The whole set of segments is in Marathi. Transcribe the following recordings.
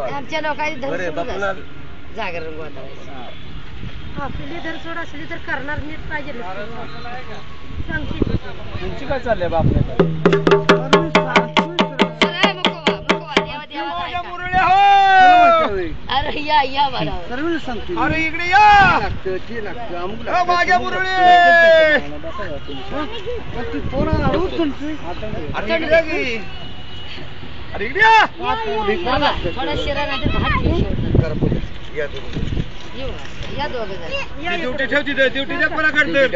आमच्या लोकांनी धर जागरण गोठवायचं. आपली धर सोड असली तर करणार नीट पाहिजे. तुमची काय चाललंय बापल्याकडे? अरे या या मला अरे इकडे या माझ्या मुरळी अरे इकडे या थोडा शिरा नाही तर भात या दोघं जण ड्युटी ठेवती ड्युटी द्या कोणा करते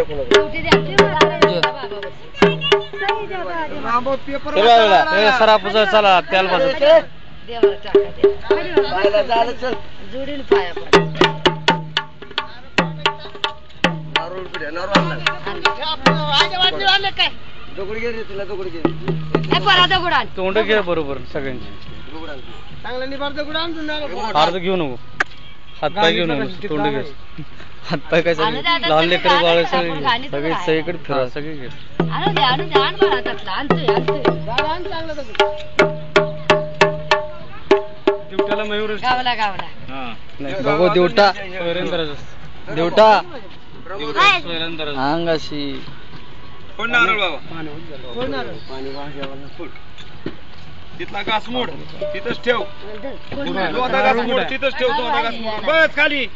सरापूजा चला त्याला बाजू देवाला टाका जोडीन पाया तोंड घे बरोबर सगळ्यांची अर्ध घेऊ नको हातपाय घेऊ नको तोंड घे हातपाय काय लहान लेकर बाळ सगळे सगळीकडे फिरा सगळे घे देवटाला मयूर गावला गावला बघू देवटा देवटा अंगाशी कोण नारळ बाबा तिथला घास मोड तिथंच ठेव दोधा घास मोड तिथंच ठेव दोधा घास मोड बस खाली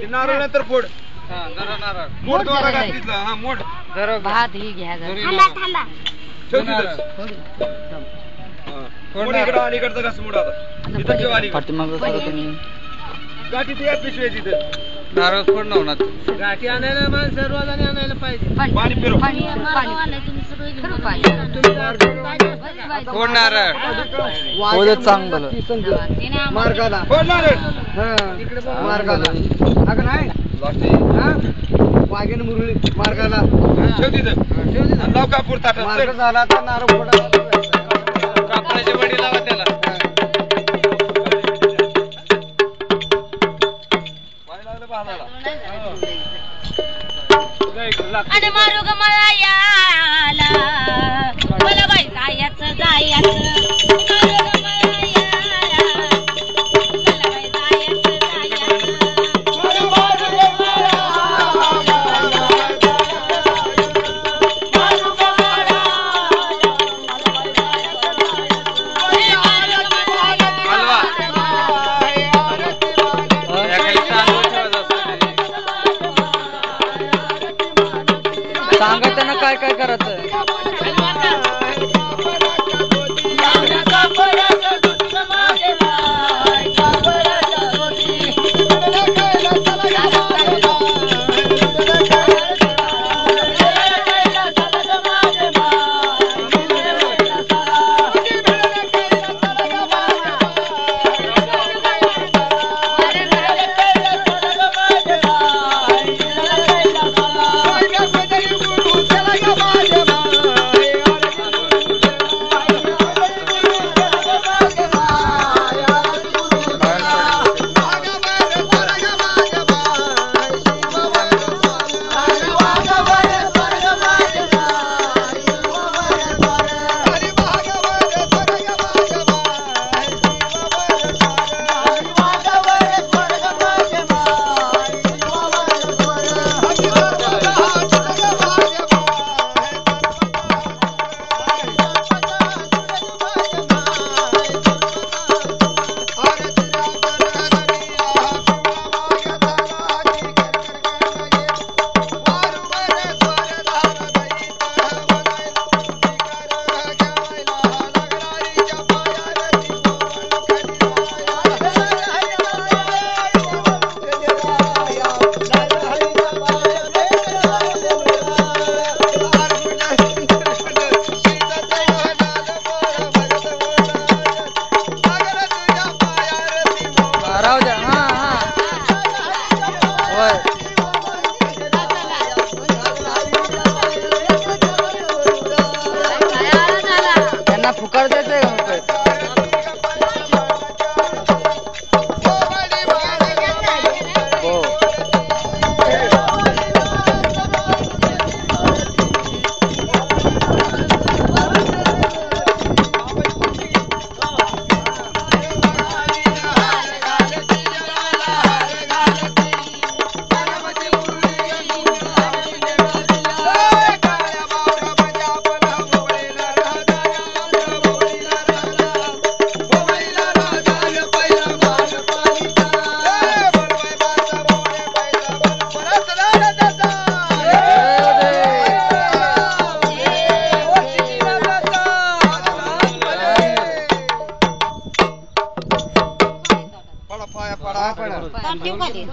नारळ नंतर फोड मोड दोधा घास तिथला हा मोड भात ही घ्या ठेव तिथंच कोण इकडं अलीकडचा घास मोड आता तिथं ठेव अलीकडे गाठी ते या पिशव्या तिथं नारळ फोड नवनात गाठी आणायला माणसं रोजाने आणायला पाहिजे पाणी फिरव कोण नारळ फोडच चांगलं मार्गाला फोड नारळ इकडे मार्गाला अगं नाही वाघेन मुरळी मार्गाला ठेव तिथं लाव कापूर ताटात मार्ग झाला तर नारळ फोडा कापडाची वडी लावा त्याला आणि मारू ग मला याला मला बाई जायचं जायचं पाया पडा ताट ठेव खाली.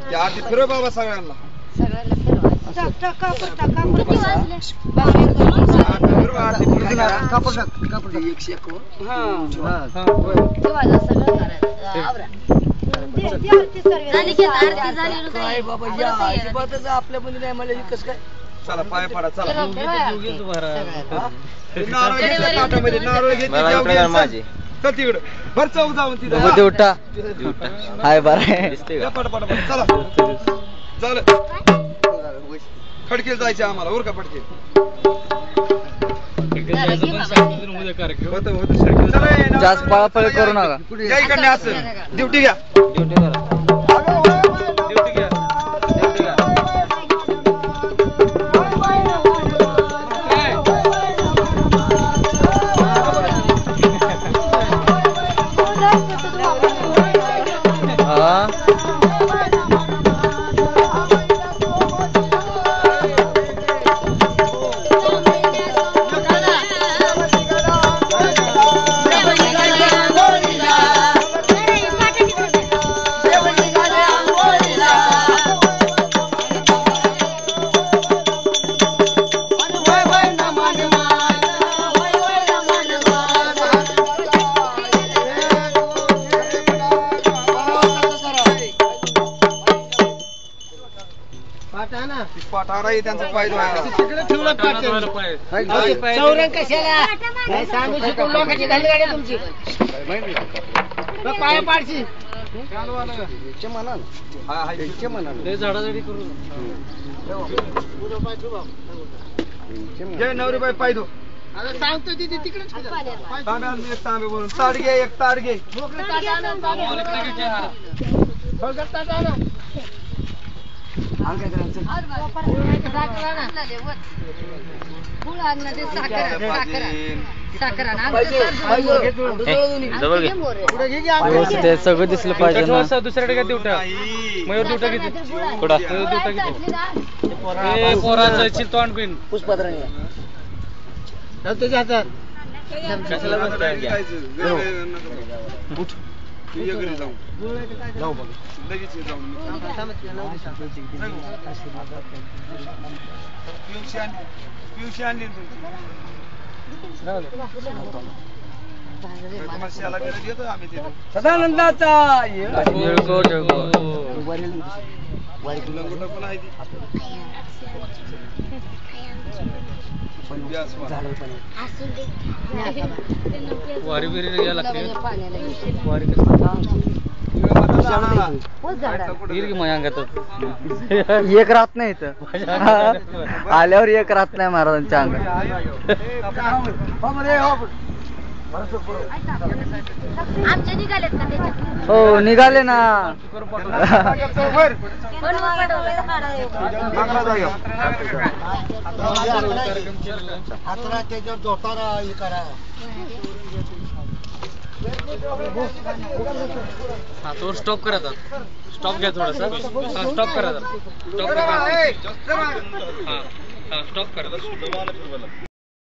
त्या आधी फिरव बाबा सगळ्यांना सगळ्याला फिरवा. कापूर टाक, कापूर किती बसा. वाजले? फिरव आरती फिरव. किती वाजता सगळं करायचं. आवरा. ती आरती सर्व. झाली की आता आरती झाली ना काही? चला पाया पडा चला. फिरवा, फिरवा आरती. सगळ्याला. नारळ घेतलं ताटामध्ये, नारळ घेतली जेव घे. चल तिकडं भर चौक जाऊन तिथं उठा हाय बरं या पटापट चला झालं खडकेल जायचे आम्हाला उरका पटके जास्त पळापळी करू नका या इकडे असं ड्युटी घ्या ड्युटी करा ड्युटी घ्या पाठारा त्यांचा पाय चौरंग कशाला काय सांगू शिकून लोकांची झाली गाडी तुमची पाया पाडशी जय नवरीबाई पाय धो सांगतो तिथे तिकडे तांबे एक तांबे बोलून ताट घे एक ताट घे व्यवस्थित सगळं दिसलं पाहिजे ना दुसऱ्याकडे देवटा मयूर देवटा किती मयूर देवटा किती पोराचं चिलतोंड पिन त्याच्या हातात कशाला बसताय उठ ये घरी जाऊ बघ लगेच ये जाऊन पिवशी आणली तुम्हाला शाला बिला देतो आम्ही तिथे सदानंदाचा लंगोटा पण आहे ती वारी बिरी घ्यायला लागते वारी एक राहत नाही इथं आल्यावर एक राहत नाही महाराजांच्या अंगात आमचे निघालेत का त्याच्यात? हो निघाले ना हा तो स्टॉप करायचा स्टॉप घ्या थोडासा स्टॉप करायचा स्टॉप करा हा स्टॉप करा